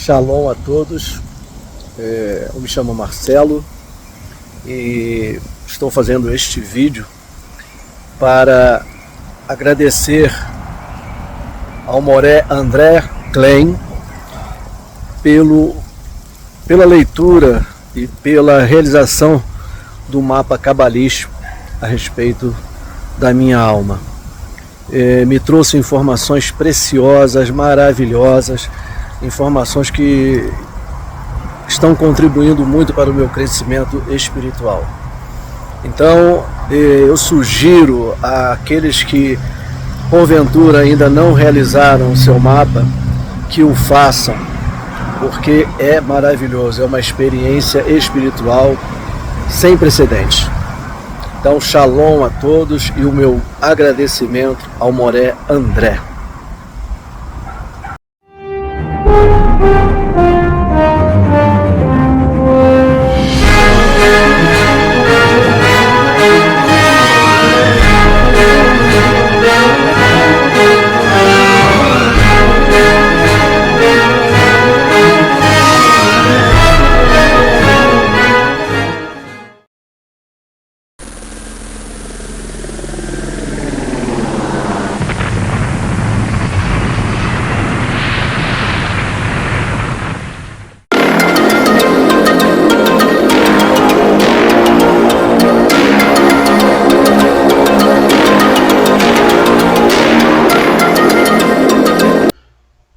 Shalom a todos, eu me chamo Marcelo e estou fazendo este vídeo para agradecer ao Moré André Klein pela leitura e pela realização do mapa cabalístico a respeito da minha alma. Me trouxe informações preciosas, maravilhosas, informações que estão contribuindo muito para o meu crescimento espiritual. Então, eu sugiro àqueles que porventura ainda não realizaram o seu mapa, que o façam, porque é maravilhoso, é uma experiência espiritual sem precedentes. Então, shalom a todos e o meu agradecimento ao Moré André.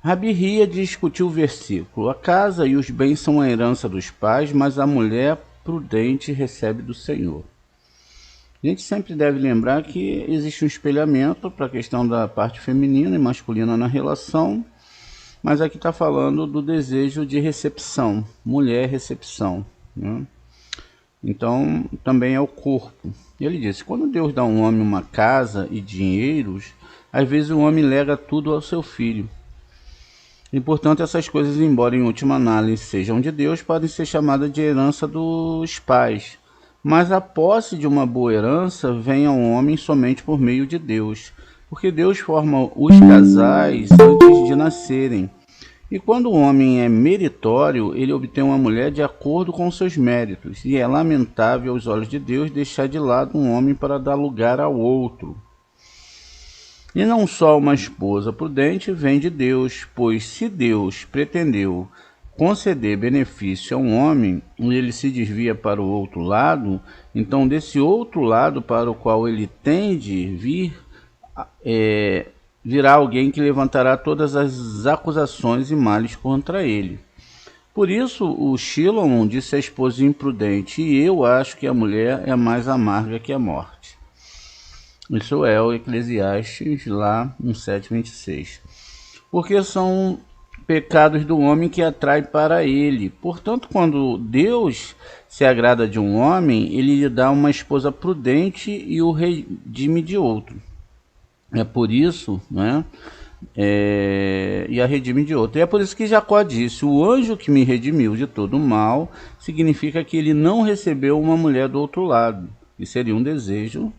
Rabi Hia discutiu o versículo: a casa e os bens são a herança dos pais, mas a mulher prudente recebe do Senhor. A gente sempre deve lembrar que existe um espelhamento para a questão da parte feminina e masculina na relação, mas aqui está falando do desejo de recepção, mulher recepção, né? Então também é o corpo. Ele disse: quando Deus dá a um homem uma casa e dinheiros, às vezes o homem lega tudo ao seu filho. E, portanto, essas coisas, embora em última análise sejam de Deus, podem ser chamadas de herança dos pais. Mas a posse de uma boa herança vem ao homem somente por meio de Deus, porque Deus forma os casais antes de nascerem. E quando o homem é meritório, ele obtém uma mulher de acordo com seus méritos, e é lamentável aos olhos de Deus deixar de lado um homem para dar lugar ao outro. E não só uma esposa prudente vem de Deus, pois se Deus pretendeu conceder benefício a um homem e ele se desvia para o outro lado, então desse outro lado para o qual ele tende virá alguém que levantará todas as acusações e males contra ele. Por isso o Shilom disse à esposa imprudente: e eu acho que a mulher é mais amarga que a morte. Isso é o Eclesiastes lá 1:7-26. Porque são pecados do homem que atrai para ele. Portanto, quando Deus se agrada de um homem, ele lhe dá uma esposa prudente e o redime de outro. É por isso, né? E a redime de outro. E é por isso que Jacó disse: o anjo que me redimiu de todo o mal, significa que ele não recebeu uma mulher do outro lado. E seria um desejo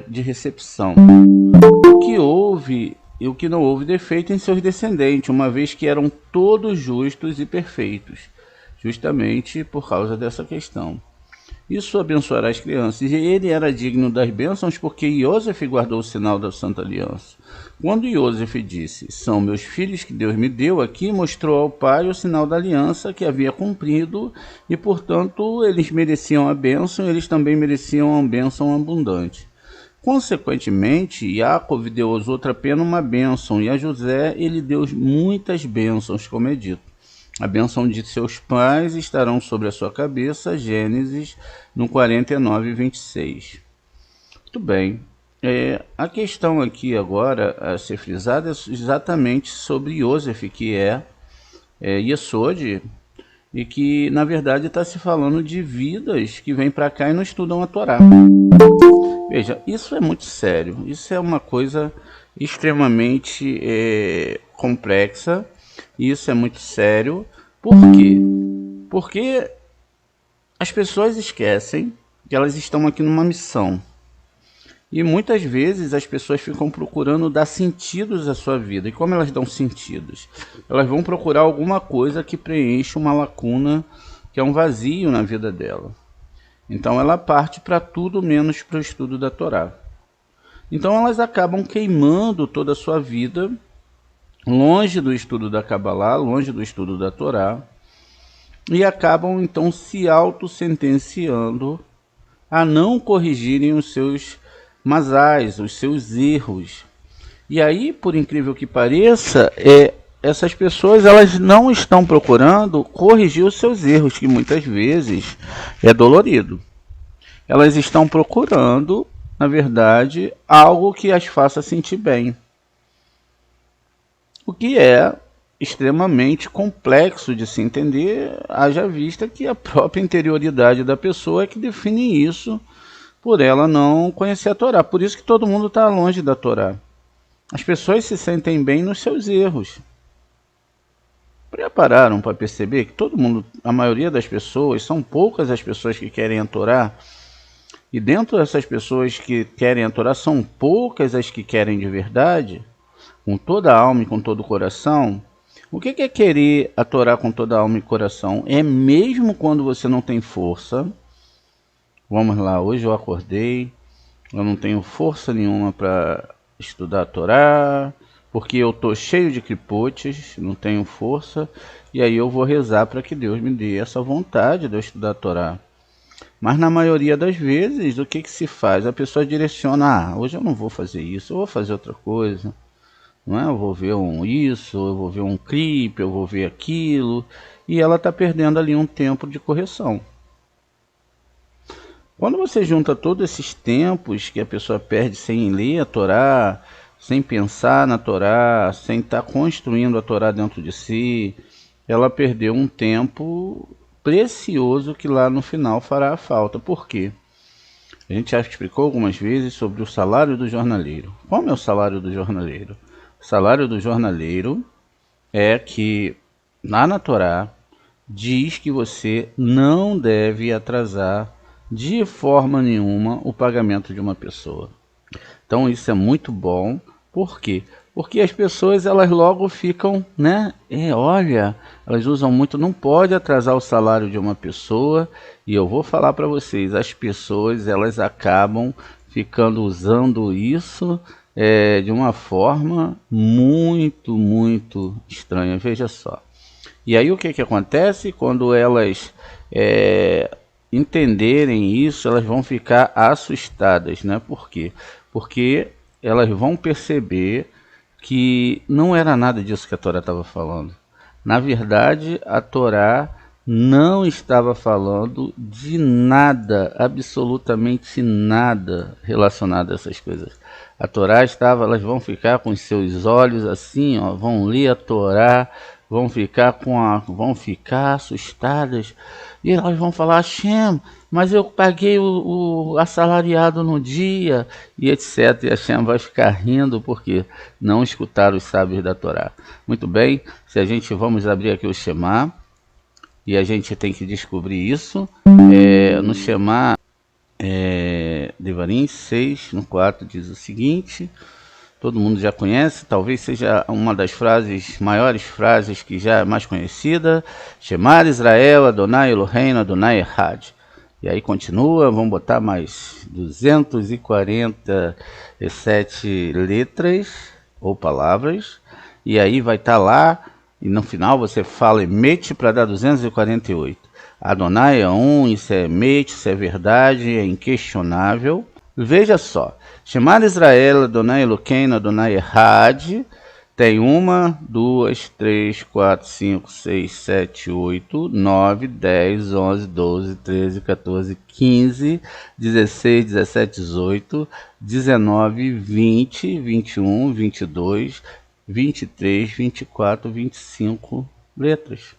de recepção. O que não houve defeito em seus descendentes, uma vez que eram todos justos e perfeitos, justamente por causa dessa questão. isso abençoará as crianças. E ele era digno das bênçãos porque Iosef guardou o sinal da Santa Aliança. Quando Iosef disse, são meus filhos que Deus me deu aqui, mostrou ao pai o sinal da aliança que havia cumprido e, portanto, eles mereciam a bênção, eles também mereciam a bênção abundante. Consequentemente, Jacob deu aos outros apenas uma bênção, e a José ele deu muitas bênçãos, como é dito. A bênção de seus pais estarão sobre a sua cabeça, Gênesis, no 49, 26. Muito bem. A questão aqui agora a ser frisada é exatamente sobre Iosef, que é Yesod, e que, na verdade, está se falando de vidas que vêm para cá e não estudam a Torá. Veja, isso é muito sério, isso é uma coisa extremamente complexa, isso é muito sério. Por quê? Porque as pessoas esquecem que elas estão aqui numa missão. E muitas vezes as pessoas ficam procurando dar sentidos à sua vida. E como elas dão sentidos? Elas vão procurar alguma coisa que preencha uma lacuna, que é um vazio na vida dela. Então ela parte para tudo menos para o estudo da Torá. Então elas acabam queimando toda a sua vida longe do estudo da Kabbalah, longe do estudo da Torá, e acabam então se autossentenciando a não corrigirem os seus mazais, os seus erros. E aí, por incrível que pareça, essas pessoas elas não estão procurando corrigir os seus erros, que muitas vezes é dolorido. Elas estão procurando, na verdade, algo que as faça sentir bem. O que é extremamente complexo de se entender, haja vista que a própria interioridade da pessoa é que define isso, por ela não conhecer a Torá. Por isso que todo mundo está longe da Torá. As pessoas se sentem bem nos seus erros. Prepararam para perceber que todo mundo, a maioria das pessoas, são poucas as pessoas que querem a Torá, e dentro dessas pessoas que querem a Torá, são poucas as que querem de verdade, com toda a alma e com todo o coração. O que é querer a Torá com toda a alma e coração? É mesmo quando você não tem força. Vamos lá, hoje eu acordei, eu não tenho força nenhuma para estudar a Torá, porque eu estou cheio de clipotes, não tenho força, e aí eu vou rezar para que Deus me dê essa vontade de eu estudar a Torá. Mas na maioria das vezes, o que se faz? A pessoa direciona, hoje eu não vou fazer isso, eu vou fazer outra coisa. Não é? Eu vou ver eu vou ver um clipe, eu vou ver aquilo, e ela está perdendo ali um tempo de correção. Quando você junta todos esses tempos que a pessoa perde sem ler a Torá, sem pensar na Torá, sem estar construindo a Torá dentro de si, ela perdeu um tempo precioso que lá no final fará falta. Por quê? A gente já explicou algumas vezes sobre o salário do jornaleiro. Como é o salário do jornaleiro? O salário do jornaleiro é que lá na Torá diz que você não deve atrasar de forma nenhuma o pagamento de uma pessoa. Então isso é muito bom. Por quê? Porque as pessoas elas logo ficam, né? Olha, elas usam muito, não pode atrasar o salário de uma pessoa. E eu vou falar para vocês, as pessoas elas acabam ficando usando isso de uma forma muito, muito estranha. Veja só. E aí o que acontece? Quando elas entenderem isso, elas vão ficar assustadas, né? Por quê? Porque elas vão perceber que não era nada disso que a Torá estava falando. Na verdade, a Torá não estava falando de nada, absolutamente nada relacionado a essas coisas. A Torá elas vão ficar com os seus olhos assim, ó, vão ler a Torá, vão ficar assustadas, e elas vão falar, Hashem, mas eu paguei o assalariado no dia, e etc. E Hashem vai ficar rindo porque não escutaram os sábios da Torá. Muito bem, vamos abrir aqui o Shema, e a gente tem que descobrir isso. No Shema, Devarim 6, no 4, diz o seguinte... Todo mundo já conhece, talvez seja uma das maiores frases que já é mais conhecida. Shema Israel, Adonai Eloheinu, Adonai Echad. E aí continua, vamos botar mais 247 letras ou palavras. E aí vai estar lá, e no final você fala Emet para dar 248. Adonai é um, isso é Emet, isso é verdade, é inquestionável. Veja só, Shema Israel, Adonai Eloqueinu, Adonai Echad, tem 1, 2, 3, 4, 5, 6, 7, 8, 9, 10, 11, 12, 13, 14, 15, 16, 17, 18, 19, 20, 21, 22, 23, 24, 25 letras.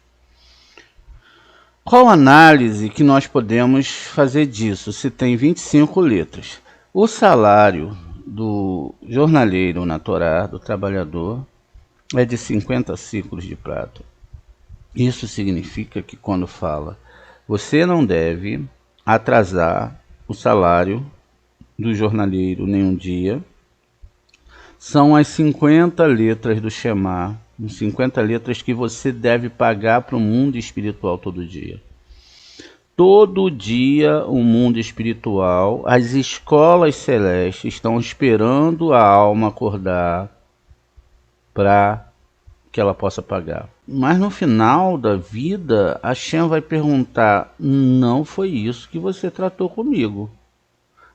Qual análise que nós podemos fazer disso, se tem 25 letras? O salário do jornaleiro na Torá, do trabalhador, é de 50 ciclos de prata. Isso significa que quando fala, você não deve atrasar o salário do jornaleiro nenhum dia, são as 50 letras do Shema, 50 letras que você deve pagar para o mundo espiritual todo dia. Todo dia o mundo espiritual, as escolas celestes estão esperando a alma acordar para que ela possa pagar. Mas no final da vida, a Hashem vai perguntar, não foi isso que você tratou comigo.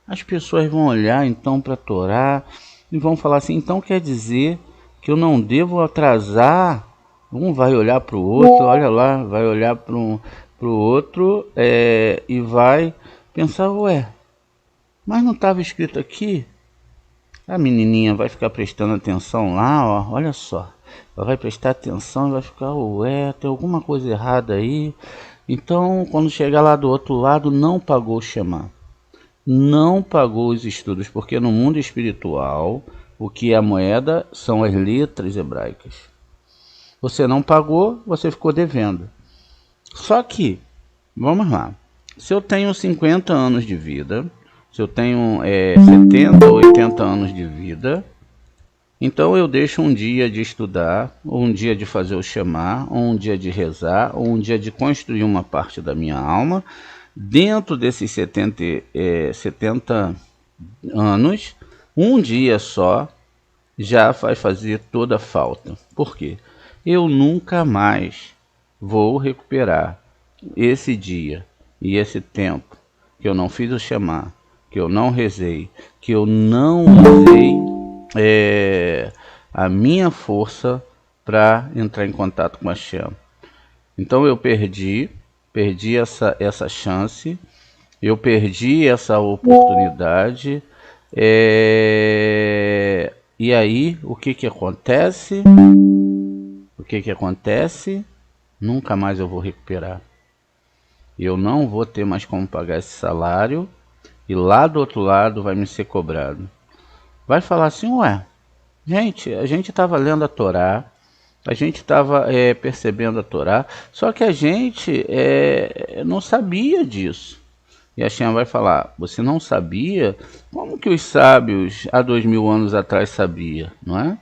As pessoas vão olhar então para a Torá e vão falar assim, então quer dizer que eu não devo atrasar? Um vai olhar para o outro, olha lá, vai olhar para o outro e vai pensar, ué, mas não estava escrito aqui? A menininha vai ficar prestando atenção lá, ó, olha só. Ela vai prestar atenção e vai ficar, ué, tem alguma coisa errada aí. Então, quando chegar lá do outro lado, não pagou o Shema. Não pagou os estudos, porque no mundo espiritual, o que é a moeda são as letras hebraicas. Você não pagou, você ficou devendo. Só que, vamos lá, se eu tenho 50 anos de vida, se eu tenho 70 ou 80 anos de vida, então eu deixo um dia de estudar, ou um dia de fazer o Shema, ou um dia de rezar, ou um dia de construir uma parte da minha alma. Dentro desses 70 anos, um dia só já vai fazer toda a falta. Por quê? Eu nunca mais vou recuperar esse dia e esse tempo que eu não fiz o Shema, que eu não rezei, que eu não usei a minha força para entrar em contato com a Hashem. Então eu perdi essa chance, eu perdi essa oportunidade, e aí o que acontece? O que acontece? Nunca mais eu vou recuperar. Eu não vou ter mais como pagar esse salário, e lá do outro lado vai me ser cobrado. Vai falar assim, ué, gente, a gente estava lendo a Torá, a gente estava percebendo a Torá, só que a gente não sabia disso. E a Hashem vai falar, você não sabia? Como que os sábios há 2000 anos atrás sabiam, não é?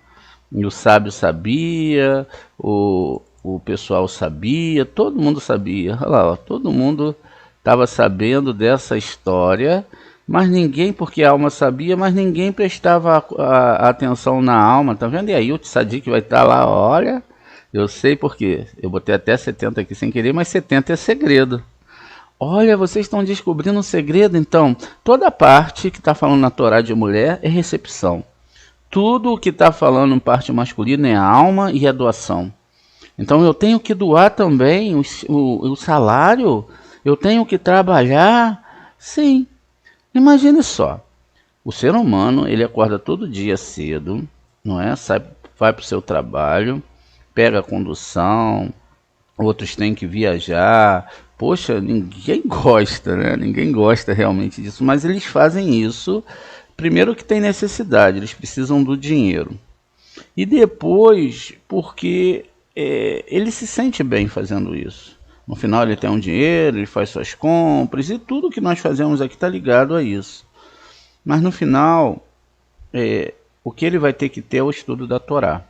E o sábio sabia, o pessoal sabia, todo mundo sabia. Olha lá, ó, todo mundo estava sabendo dessa história, mas ninguém, porque a alma sabia, mas ninguém prestava a atenção na alma, tá vendo? E aí o Tzadik vai estar lá, olha, eu sei porque, eu botei até 70 aqui sem querer, mas 70 é segredo. Olha, vocês estão descobrindo um segredo, então, toda parte que está falando na Torá de mulher é recepção. Tudo o que está falando em parte masculina é a alma e a doação. Então eu tenho que doar também o salário, eu tenho que trabalhar, sim. Imagine só, o ser humano, ele acorda todo dia cedo, não é? Vai para o seu trabalho, pega a condução, outros têm que viajar. Poxa, ninguém gosta, né? Ninguém gosta realmente disso, mas eles fazem isso, primeiro que tem necessidade, eles precisam do dinheiro. E depois, porque ele se sente bem fazendo isso. No final ele tem um dinheiro, ele faz suas compras e tudo que nós fazemos aqui está ligado a isso. Mas no final, o que ele vai ter que ter é o estudo da Torá.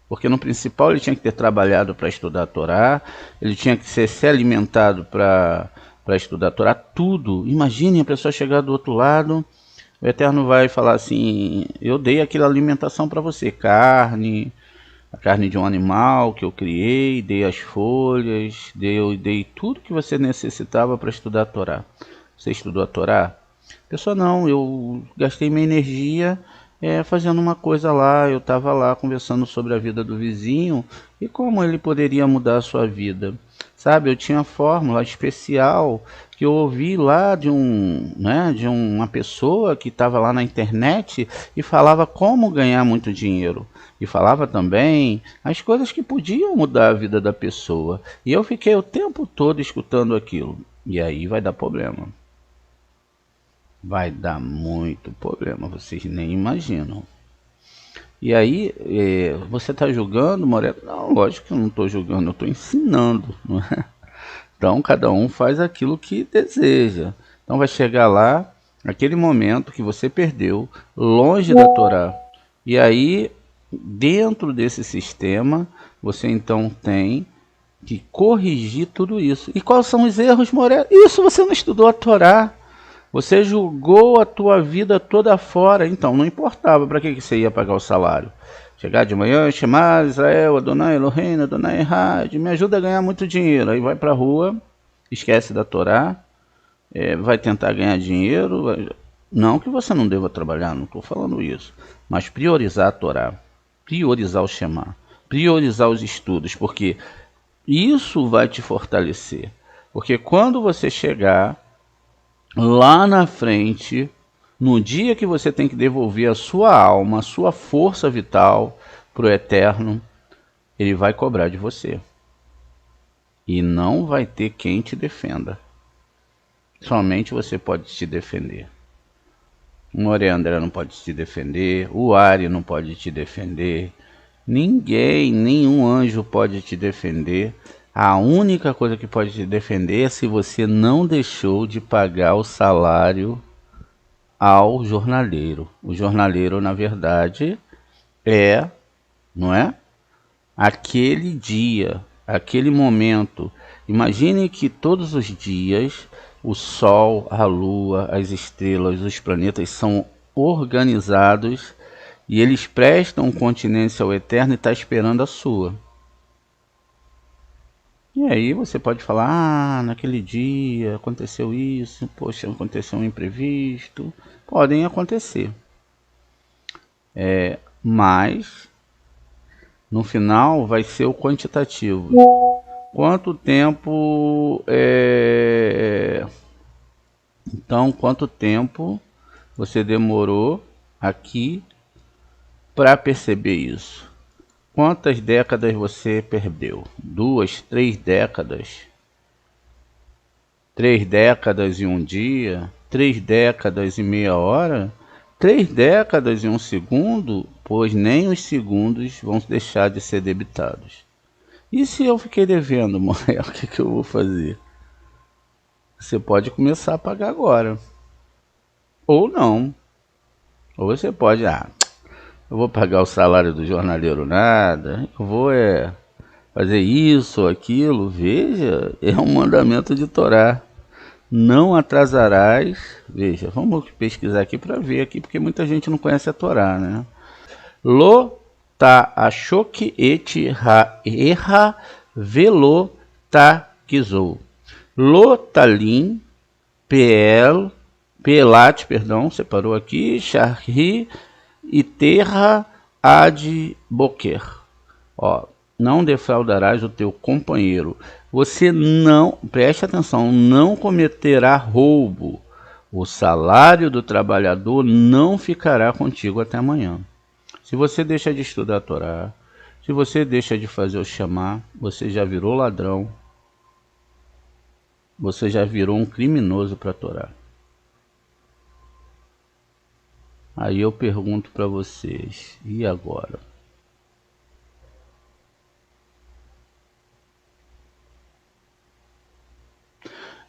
Porque no principal ele tinha que ter trabalhado para estudar a Torá, ele tinha que se alimentado para para estudar a Torá, tudo. Imagine a pessoa chegar do outro lado, o Eterno vai falar assim: eu dei aquela alimentação para você, carne, a carne de um animal que eu criei, dei as folhas, dei tudo que você necessitava para estudar a Torá. Você estudou a Torá? Pessoa, não, eu gastei minha energia fazendo uma coisa lá, eu estava lá conversando sobre a vida do vizinho e como ele poderia mudar a sua vida. Sabe, eu tinha fórmula especial que eu ouvi lá de uma pessoa que estava lá na internet e falava como ganhar muito dinheiro. E falava também as coisas que podiam mudar a vida da pessoa. E eu fiquei o tempo todo escutando aquilo. E aí vai dar problema. Vai dar muito problema, vocês nem imaginam. E aí, você está julgando, Moreno? Não, lógico que eu não estou julgando, eu estou ensinando, não é? Então, cada um faz aquilo que deseja. Então, vai chegar lá, aquele momento que você perdeu, longe da Torá. E aí, dentro desse sistema, você então tem que corrigir tudo isso. E quais são os erros, Moreno? Isso você não estudou a Torá. Você julgou a tua vida toda fora, então não importava para que você ia pagar o salário. Chegar de manhã, chamar Israel, Adonai Elohim, Adonai Errad, me ajuda a ganhar muito dinheiro. Aí vai para a rua, esquece da Torá, vai tentar ganhar dinheiro. Não que você não deva trabalhar, não estou falando isso. Mas priorizar a Torá, priorizar o Shema, priorizar os estudos, porque isso vai te fortalecer. Porque quando você chegar lá na frente, no dia que você tem que devolver a sua alma, a sua força vital para o Eterno, ele vai cobrar de você. E não vai ter quem te defenda. Somente você pode te defender. O Moreno não pode te defender, o Ari não pode te defender, ninguém, nenhum anjo pode te defender. A única coisa que pode te defender é se você não deixou de pagar o salário ao jornaleiro. O jornaleiro, na verdade, não é? Aquele dia, aquele momento. Imagine que todos os dias o Sol, a Lua, as estrelas, os planetas são organizados e eles prestam continência ao Eterno e está esperando a sua. E aí você pode falar, naquele dia aconteceu isso, poxa, aconteceu um imprevisto. Podem acontecer. Mas, no final, vai ser o quantitativo. Quanto tempo... Então, quanto tempo você demorou aqui para perceber isso? Quantas décadas você perdeu? 2, 3 décadas? 3 décadas e um dia? 3 décadas e meia hora? 3 décadas e um segundo? Pois nem os segundos vão deixar de ser debitados. E se eu fiquei devendo, Moel, o que eu vou fazer? Você pode começar a pagar agora. Ou não. Ou você pode... eu vou pagar o salário do jornaleiro nada, eu vou fazer isso ou aquilo. Veja, é um mandamento de Torá. Não atrasarás. Veja, vamos pesquisar aqui para ver aqui, porque muita gente não conhece a Torá, né? Lo ta ashok et erra velo ta kizou. Lo talim pelat, separou aqui, charri e terra ad boquer. Não defraudarás o teu companheiro. Você não, preste atenção, não cometerá roubo. O salário do trabalhador não ficará contigo até amanhã. Se você deixa de estudar a Torá, se você deixa de fazer o Shema, você já virou ladrão. Você já virou um criminoso para a Torá. Aí eu pergunto para vocês, e agora?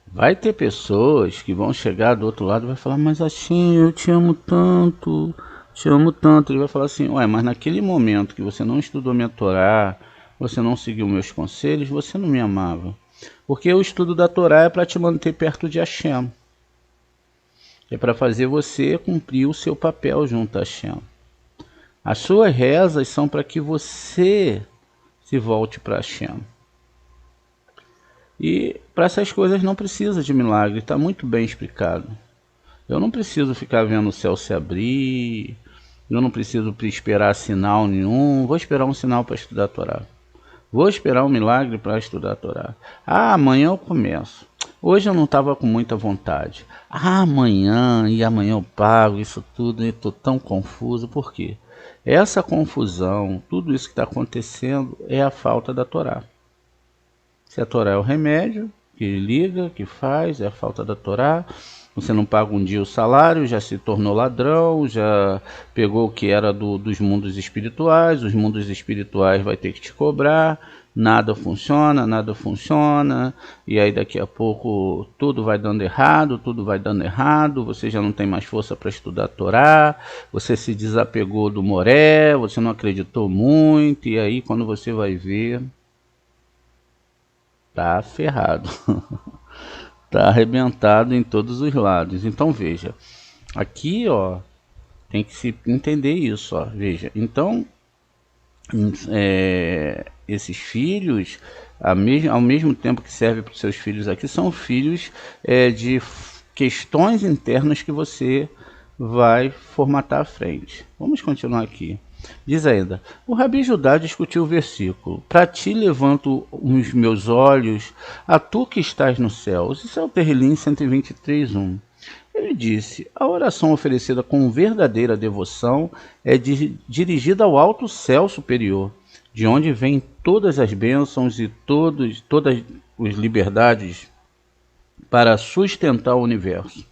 Vai ter pessoas que vão chegar do outro lado e vai falar, mas assim, eu te amo tanto, te amo tanto. Ele vai falar assim, mas naquele momento que você não estudou minha Torá, você não seguiu meus conselhos, você não me amava. Porque o estudo da Torá é para te manter perto de Hashem. É para fazer você cumprir o seu papel junto a Hashem. As suas rezas são para que você se volte para Hashem. E para essas coisas não precisa de milagre, está muito bem explicado. Eu não preciso ficar vendo o céu se abrir, eu não preciso esperar sinal nenhum, vou esperar um sinal para estudar a Torá. Vou esperar um milagre para estudar a Torá. Ah, amanhã eu começo. Hoje eu não estava com muita vontade. Ah, amanhã eu pago isso tudo e estou tão confuso. Por quê? Essa confusão, tudo isso que está acontecendo é a falta da Torá. Se a Torá é o remédio, que liga, que faz, é a falta da Torá. Você não paga um dia o salário, já se tornou ladrão, já pegou o que era dos mundos espirituais, os mundos espirituais vai ter que te cobrar, nada funciona, e aí daqui a pouco tudo vai dando errado, você já não tem mais força para estudar a Torá, você se desapegou do Moré, você não acreditou muito, e aí quando você vai ver, tá ferrado. Tá arrebentado em todos os lados. Então veja, aqui ó, tem que se entender isso, ó, veja. Então, esses filhos, ao mesmo tempo que serve para os seus filhos aqui, são filhos de questões internas que você vai formatar à frente. Vamos continuar aqui. Diz ainda, o Rabi Judá discutiu o versículo, para ti levanto os meus olhos, a tu que estás nos céus. Isso é o Terrilim 123:1. Ele disse, a oração oferecida com verdadeira devoção é dirigida ao alto céu superior, de onde vêm todas as bênçãos e todas as liberdades para sustentar o universo.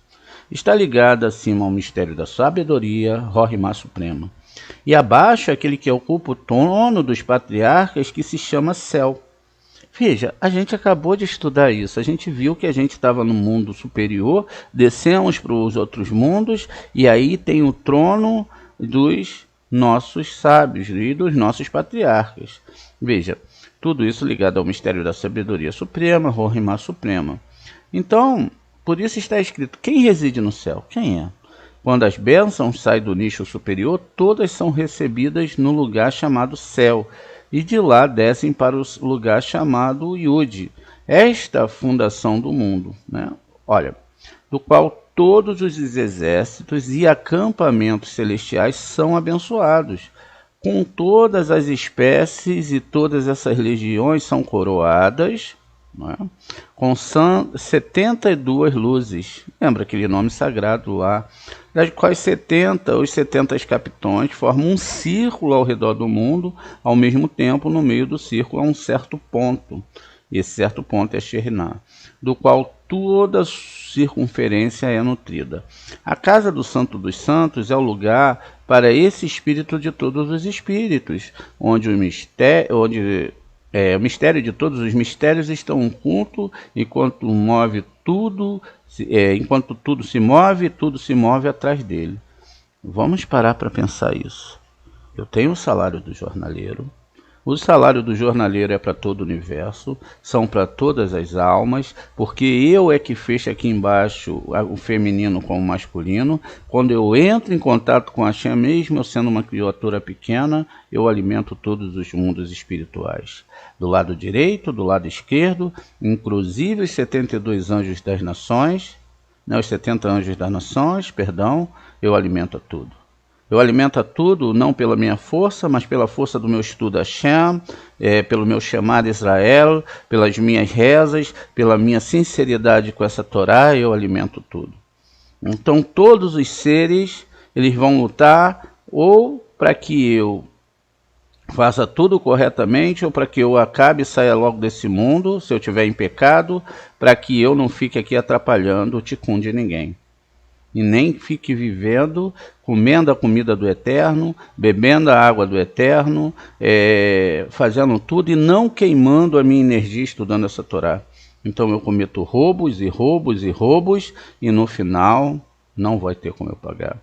Está ligada acima ao mistério da sabedoria, Rohimá Suprema. E abaixo aquele que ocupa o trono dos patriarcas, que se chama céu. Veja, a gente acabou de estudar isso. A gente viu que a gente estava no mundo superior, descemos para os outros mundos, e aí tem o trono dos nossos sábios e dos nossos patriarcas. Veja, tudo isso ligado ao mistério da sabedoria suprema, Rohimá Suprema. Então, por isso está escrito, quem reside no céu? Quem é? Quando as bênçãos saem do nicho superior, todas são recebidas no lugar chamado céu, e de lá descem para o lugar chamado Yud, esta fundação do mundo, né? Olha, do qual todos os exércitos e acampamentos celestiais são abençoados, com todas as espécies e todas essas legiões são coroadas, né? Com 72 luzes. Lembra aquele nome sagrado lá, das quais os 70 capitões formam um círculo ao redor do mundo, ao mesmo tempo no meio do círculo há um certo ponto. Esse certo ponto é Sheriná, do qual toda circunferência é nutrida. A casa do Santo dos Santos é o lugar para esse espírito de todos os espíritos, onde o mistério de todos os mistérios estão oculto, enquanto tudo se move atrás dele. Vamos parar para pensar isso. Eu tenho o salário do jornaleiro. O salário do jornaleiro é para todo o universo, são para todas as almas, porque eu é que fecho aqui embaixo o feminino com o masculino. Quando eu entro em contato com a Hashem, mesmo eu sendo uma criatura pequena, eu alimento todos os mundos espirituais. Do lado direito, do lado esquerdo, inclusive os 72 anjos das nações, os 70 anjos das nações, eu alimento a tudo. Eu alimento a tudo, não pela minha força, mas pela força do meu estudo Hashem, pelo meu chamado Israel, pelas minhas rezas, pela minha sinceridade com essa Torá, eu alimento tudo. Então todos os seres, eles vão lutar ou para que eu faça tudo corretamente, ou para que eu acabe e saia logo desse mundo, se eu estiver em pecado, para que eu não fique aqui atrapalhando o ticum de ninguém. E nem fique vivendo, comendo a comida do Eterno, bebendo a água do Eterno, fazendo tudo e não queimando a minha energia estudando essa Torá. Então eu cometo roubos e roubos e roubos e no final não vai ter como eu pagar.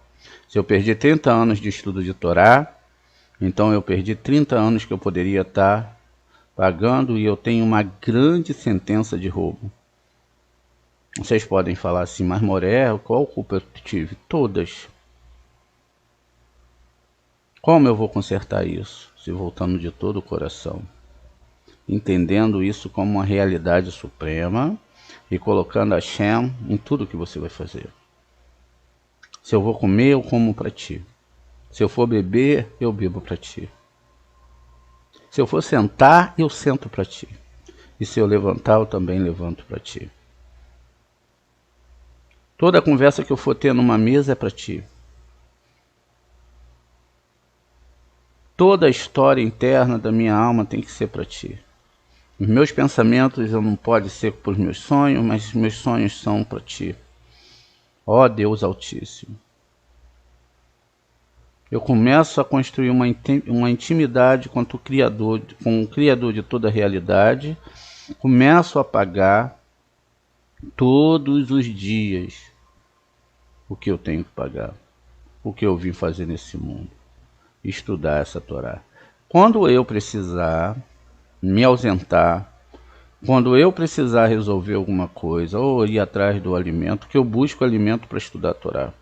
Se eu perdi 30 anos de estudo de Torá, então eu perdi 30 anos que eu poderia estar pagando, e eu tenho uma grande sentença de roubo. Vocês podem falar assim, mas Moré, qual culpa eu tive? Todas. Como eu vou consertar isso? Se voltando de todo o coração, entendendo isso como uma realidade suprema e colocando a Hashem em tudo que você vai fazer. Se eu vou comer, eu como para ti. Se eu for beber, eu bebo para ti. Se eu for sentar, eu sento para ti. E se eu levantar, eu também levanto para ti. Toda conversa que eu for ter numa mesa é para ti. Toda a história interna da minha alma tem que ser para ti. Os meus pensamentos eu não pode ser por os meus sonhos, mas os meus sonhos são para ti. Ó Deus Altíssimo. Eu começo a construir uma intimidade com o Criador de toda a realidade. Começo a pagar todos os dias o que eu tenho que pagar, o que eu vim fazer nesse mundo. Estudar essa Torá. Quando eu precisar me ausentar, quando eu precisar resolver alguma coisa, ou ir atrás do alimento, que eu busque alimento para estudar a Torá.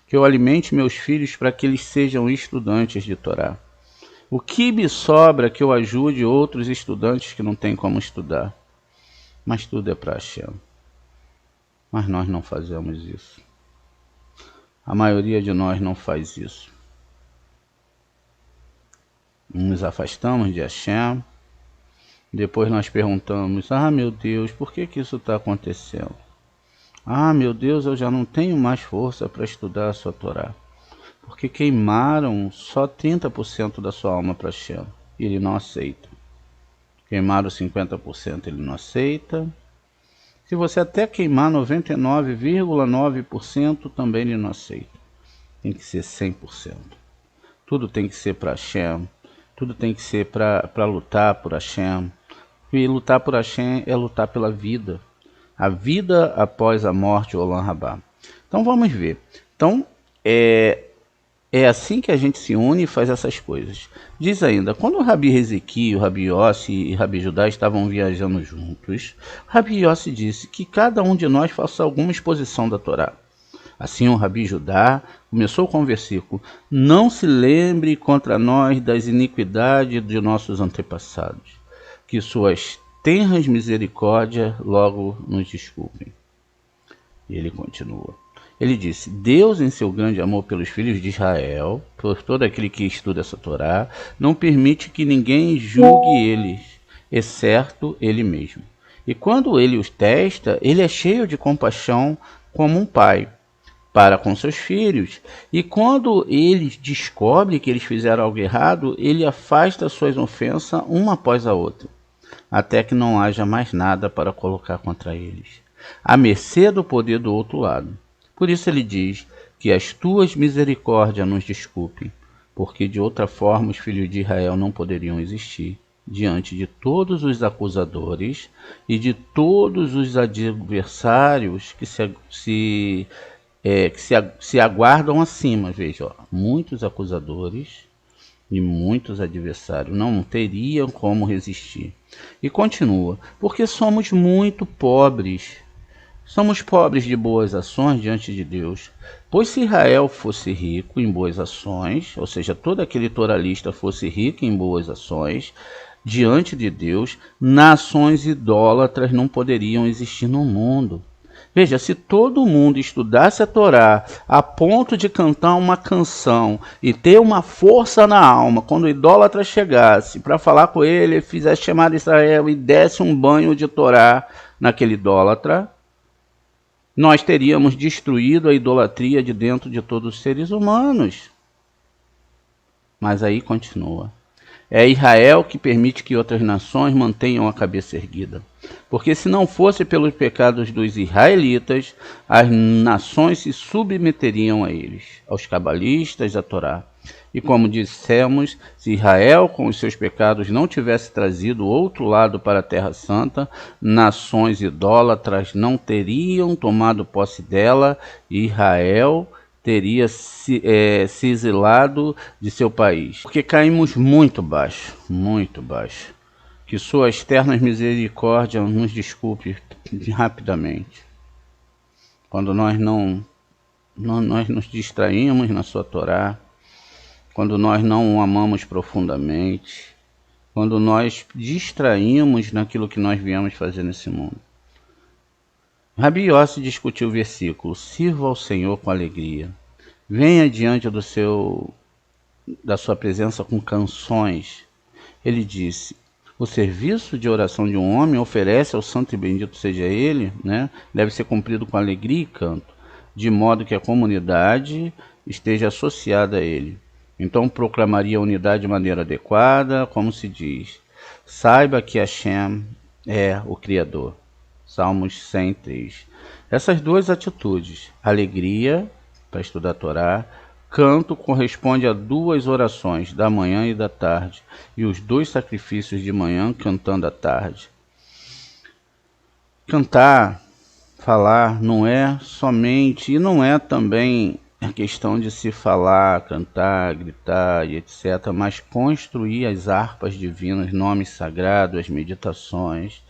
Que eu alimente meus filhos para que eles sejam estudantes de Torá. O que me sobra que eu ajude outros estudantes que não têm como estudar. Mas tudo é para Hashem. Mas nós não fazemos isso. A maioria de nós não faz isso. Nos afastamos de Hashem. Depois nós perguntamos, meu Deus, por que isso está acontecendo? Meu Deus, eu já não tenho mais força para estudar a sua Torá. Porque queimaram só 30% da sua alma para Hashem. Ele não aceita. Queimaram 50%, ele não aceita. Se você até queimar 99,9%, também ele não aceita. Tem que ser 100%. Tudo tem que ser para Hashem. Tudo tem que ser para lutar por Hashem. E lutar por Hashem é lutar pela vida. A vida após a morte, o Olam Rabá. Então vamos ver. Então é assim que a gente se une e faz essas coisas. Diz ainda, quando o Rabi Ezequiel, o Rabi Yossi e Rabi Judá estavam viajando juntos, o Rabi Yossi disse que cada um de nós faça alguma exposição da Torá. Assim o Rabi Judá começou com o versículo: não se lembre contra nós das iniquidades de nossos antepassados, que suas tenras misericórdias logo nos desculpem. E ele continua. Ele disse, Deus em seu grande amor pelos filhos de Israel, por todo aquele que estuda essa Torá, não permite que ninguém julgue eles, exceto ele mesmo. E quando ele os testa, ele é cheio de compaixão como um pai para com seus filhos. E quando ele descobre que eles fizeram algo errado, ele afasta suas ofensas uma após a outra, até que não haja mais nada para colocar contra eles, à mercê do poder do outro lado. Por isso ele diz que as tuas misericórdias nos desculpem, porque de outra forma os filhos de Israel não poderiam existir diante de todos os acusadores e de todos os adversários que se aguardam acima. Veja, muitos acusadores e muitos adversários não teriam como resistir. E continua, porque somos muito pobres. Somos pobres de boas ações diante de Deus. Pois se Israel fosse rico em boas ações, ou seja, todo aquele toralista fosse rico em boas ações, diante de Deus, nações idólatras não poderiam existir no mundo. Veja, se todo mundo estudasse a Torá a ponto de cantar uma canção e ter uma força na alma, quando o idólatra chegasse para falar com ele, fizesse chamar Israel e desse um banho de Torá naquele idólatra, nós teríamos destruído a idolatria de dentro de todos os seres humanos. Mas aí continua. É Israel que permite que outras nações mantenham a cabeça erguida. Porque se não fosse pelos pecados dos israelitas, as nações se submeteriam a eles, aos cabalistas da Torá. E como dissemos, se Israel com os seus pecados não tivesse trazido o outro lado para a Terra Santa, nações idólatras não teriam tomado posse dela e Israel teria se exilado de seu país. Porque caímos muito baixo, muito baixo. Que suas ternas misericórdias nos desculpe rapidamente. Quando nós nós nos distraímos na sua Torá, quando nós não o amamos profundamente, quando nós distraímos naquilo que nós viemos fazer nesse mundo. Rabi Yossi discutiu o versículo: sirva ao Senhor com alegria, venha diante da sua presença com canções. Ele disse: o serviço de oração de um homem oferece ao santo e bendito seja ele, né, deve ser cumprido com alegria e canto, de modo que a comunidade esteja associada a ele. Então proclamaria a unidade de maneira adequada, como se diz: saiba que Hashem é o Criador. Salmos 103. Essas duas atitudes, alegria para estudar a Torá, canto, corresponde a duas orações, da manhã e da tarde, e os dois sacrifícios de manhã cantando à tarde. Cantar, falar, não é somente, e não é também a questão de se falar, cantar, gritar e etc., mas construir as harpas divinas, nomes sagrados, as meditações,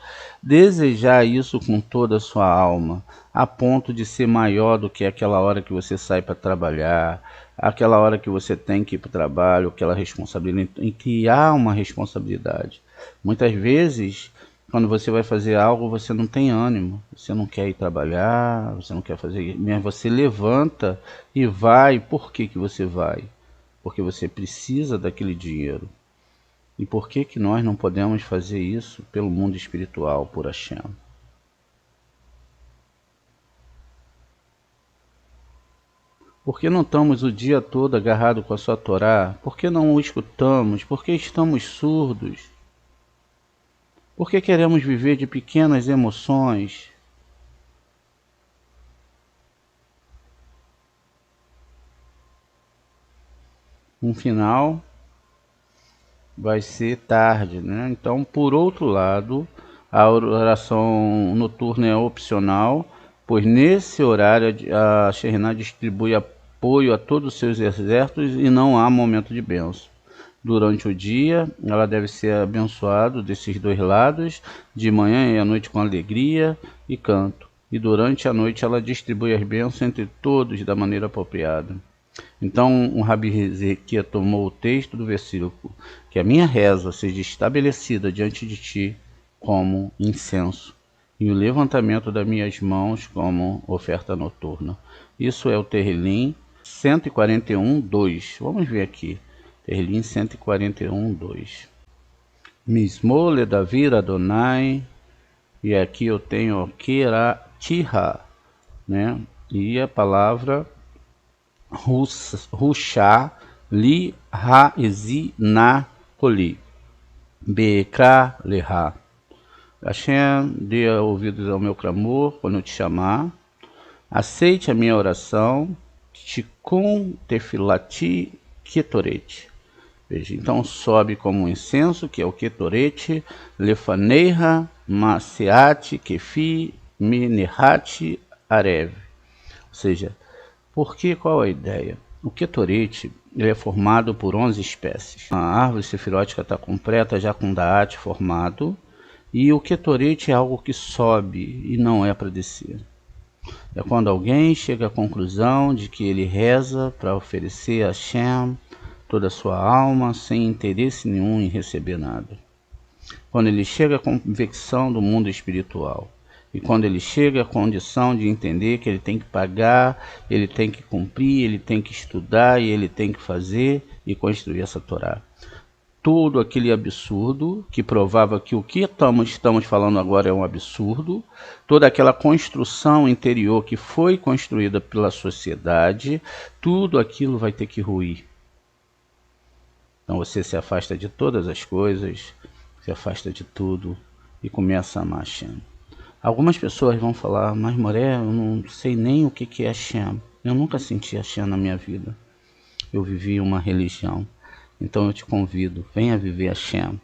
desejar isso com toda a sua alma, a ponto de ser maior do que aquela hora que você sai para trabalhar, aquela hora que você tem que ir para o trabalho, aquela responsabilidade, em criar uma responsabilidade. Muitas vezes, quando você vai fazer algo, você não tem ânimo, você não quer ir trabalhar, você não quer fazer, mas você levanta e vai. Por que você vai? Porque você precisa daquele dinheiro. E por que nós não podemos fazer isso pelo mundo espiritual, por Hashem? Por que não estamos o dia todo agarrados com a sua Torá? Por que não o escutamos? Por que estamos surdos? Por que queremos viver de pequenas emoções? No final vai ser tarde, né? Então, por outro lado, a oração noturna é opcional, pois nesse horário a Shekhinah distribui apoio a todos os seus exércitos e não há momento de bênção. Durante o dia, ela deve ser abençoada desses dois lados, de manhã e à noite com alegria e canto. E durante a noite ela distribui as bênçãos entre todos da maneira apropriada. Então o Rabi Ezequiel tomou o texto do versículo: que a minha reza seja estabelecida diante de ti como incenso, e o levantamento das minhas mãos como oferta noturna. Isso é o Terrilim 141, 2. Vamos ver aqui. Terrilim 141, 2. Mismor le Davi Adonai. E aqui eu tenho Kira, né? E a palavra Rushá li ha-ezi na koli. Beekra leha. Hashem, dê ouvidos ao meu clamor quando eu te chamar. Aceite a minha oração. Tikkun tefilati ketoret. Veja, então sobe como um incenso, que é o ketoret, lefaneiha, maseat, kefi, minehat, arev. Ou seja, qual a ideia? O ketoret ele é formado por 11 espécies. A árvore sefirótica está completa, já com daat formado, e o ketoret é algo que sobe e não é para descer. É quando alguém chega à conclusão de que ele reza para oferecer a Hashem toda a sua alma, sem interesse nenhum em receber nada. Quando ele chega à convicção do mundo espiritual. E quando ele chega à condição de entender que ele tem que pagar, ele tem que cumprir, ele tem que estudar, e ele tem que fazer e construir essa Torá. Todo aquele absurdo que provava que o que estamos falando agora é um absurdo, toda aquela construção interior que foi construída pela sociedade, tudo aquilo vai ter que ruir. Então você se afasta de todas as coisas, se afasta de tudo e começa a amar Hashem. Algumas pessoas vão falar: mas Moré, eu não sei nem o que é Hashem. Eu nunca senti Hashem na minha vida. Eu vivi uma religião. Então eu te convido, venha viver Hashem.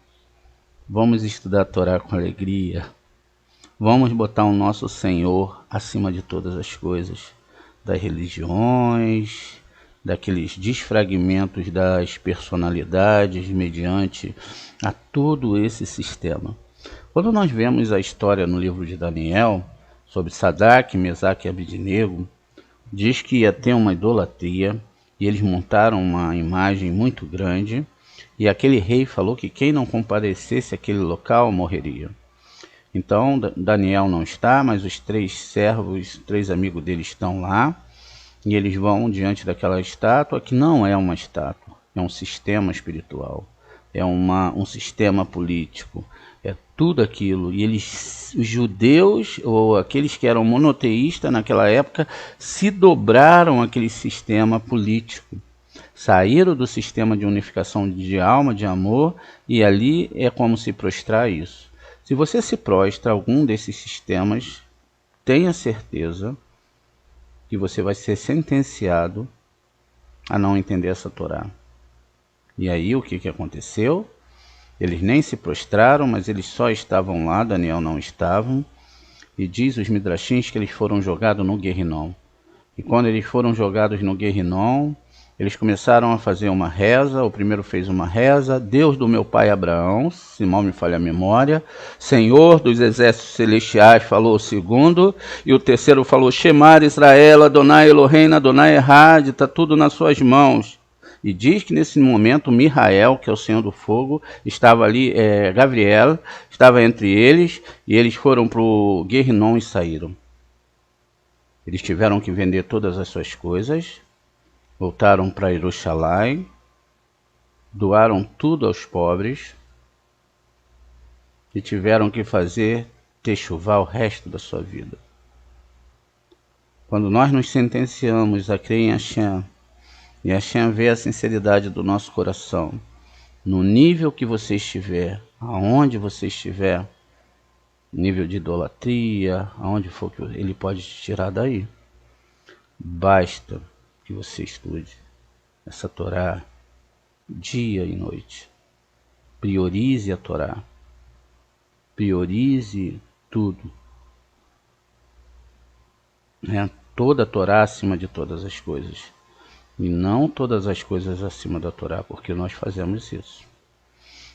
Vamos estudar a Torá com alegria. Vamos botar o nosso Senhor acima de todas as coisas, das religiões, daqueles desfragmentos das personalidades mediante a todo esse sistema. Quando nós vemos a história no livro de Daniel sobre Sadraque, Mesaque e Abednego, diz que ia ter uma idolatria e eles montaram uma imagem muito grande e aquele rei falou que quem não comparecesse àquele local morreria. Então Daniel não está, mas os 3 servos, 3 amigos dele estão lá e eles vão diante daquela estátua que não é uma estátua, é um sistema espiritual, é um sistema político, é tudo aquilo. E eles, os judeus ou aqueles que eram monoteístas naquela época, se dobraram àquele sistema político. Saíram do sistema de unificação de alma, de amor, e ali é como se prostrar isso. Se você se prostra a algum desses sistemas, tenha certeza que você vai ser sentenciado a não entender essa Torá. E aí o que aconteceu? Eles nem se prostraram, mas eles só estavam lá, Daniel não estava. E diz os midrashins que eles foram jogados no Guerrinom. E quando eles foram jogados no Guerrinom, eles começaram a fazer uma reza. O primeiro fez uma reza: Deus do meu pai Abraão, se mal me falha a memória. Senhor dos exércitos celestiais, falou o segundo. E o terceiro falou: Shemar Israel, Adonai Eloheinu, Adonai Errad, está tudo nas suas mãos. E diz que nesse momento Mihael, que é o Senhor do Fogo, estava ali, Gabriel, estava entre eles, e eles foram para o Guerrinom e saíram. Eles tiveram que vender todas as suas coisas, voltaram para Jerusalém, doaram tudo aos pobres e tiveram que fazer techuvá o resto da sua vida. Quando nós nos sentenciamos a crer em Hashem, e Hashem vê a sinceridade do nosso coração, no nível que você estiver, aonde você estiver, nível de idolatria, aonde for que ele pode te tirar daí. Basta que você estude essa Torá dia e noite. Priorize a Torá. Priorize tudo. Toda a Torá acima de todas as coisas. E não todas as coisas acima da Torá, porque nós fazemos isso.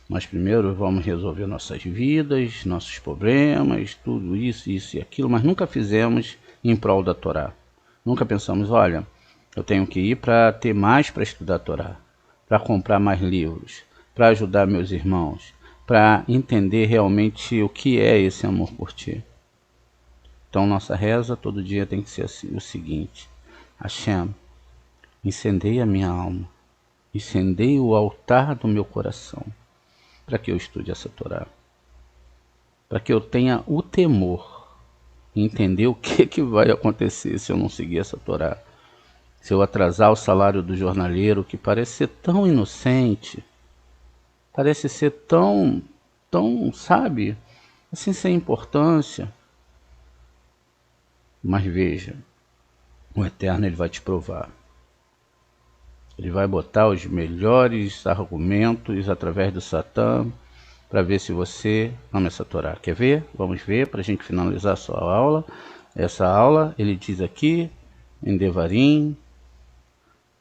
Nós primeiro vamos resolver nossas vidas, nossos problemas, tudo isso e aquilo, mas nunca fizemos em prol da Torá. Nunca pensamos, olha, eu tenho que ir para ter mais para estudar a Torá, para comprar mais livros, para ajudar meus irmãos, para entender realmente o que é esse amor por ti. Então nossa reza todo dia tem que ser o seguinte: Hashem, incendeia a minha alma, incendeia o altar do meu coração, para que eu estude essa Torá, para que eu tenha o temor, entender o que vai acontecer se eu não seguir essa Torá, se eu atrasar o salário do jornaleiro, que parece ser tão inocente, parece ser tão, sabe, assim, sem importância. Mas veja, o Eterno ele vai te provar. Ele vai botar os melhores argumentos através do Satã para ver se você ama essa Torá. Quer ver? Vamos ver para a gente finalizar a sua aula. Essa aula, ele diz aqui, em Devarim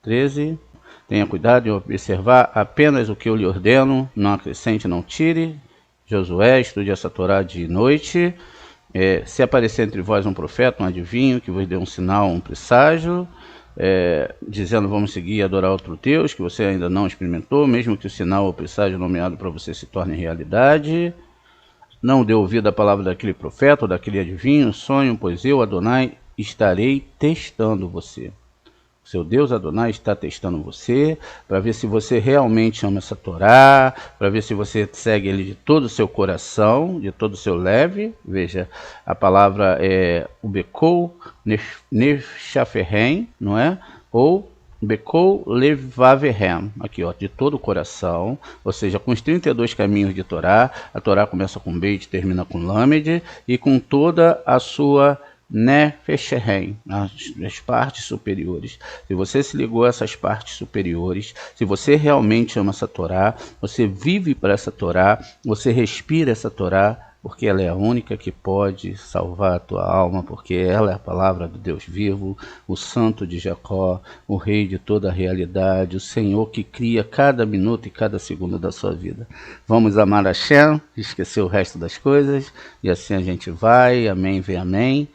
13, tenha cuidado em observar apenas o que eu lhe ordeno, não acrescente, não tire. Josué, estude essa Torá de noite. Se aparecer entre vós um profeta, um adivinho, que vos dê um sinal, um presságio, dizendo vamos seguir e adorar outro Deus que você ainda não experimentou, mesmo que o sinal ou presságio nomeado para você se torne realidade, não dê ouvido à palavra daquele profeta ou daquele adivinho, sonho, pois eu, Adonai, estarei testando você. Seu Deus Adonai está testando você para ver se você realmente ama essa Torá, para ver se você segue ele de todo o seu coração, de todo o seu leve. Veja, a palavra é o Bekou Nefshaferhem, não é? Ou Bekou Levaverhem, aqui ó, de todo o coração, ou seja, com os 32 caminhos de Torá. A Torá começa com Beit, termina com Lamed, e com toda a sua Nefesherem, as partes superiores. Se você se ligou a essas partes superiores, se você realmente ama essa Torá, você vive para essa Torá, você respira essa Torá, porque ela é a única que pode salvar a tua alma, porque ela é a palavra do Deus vivo, o Santo de Jacó, o Rei de toda a realidade, o Senhor que cria cada minuto e cada segundo da sua vida. Vamos amar a Shem, esquecer o resto das coisas, e assim a gente vai, amém, vem amém.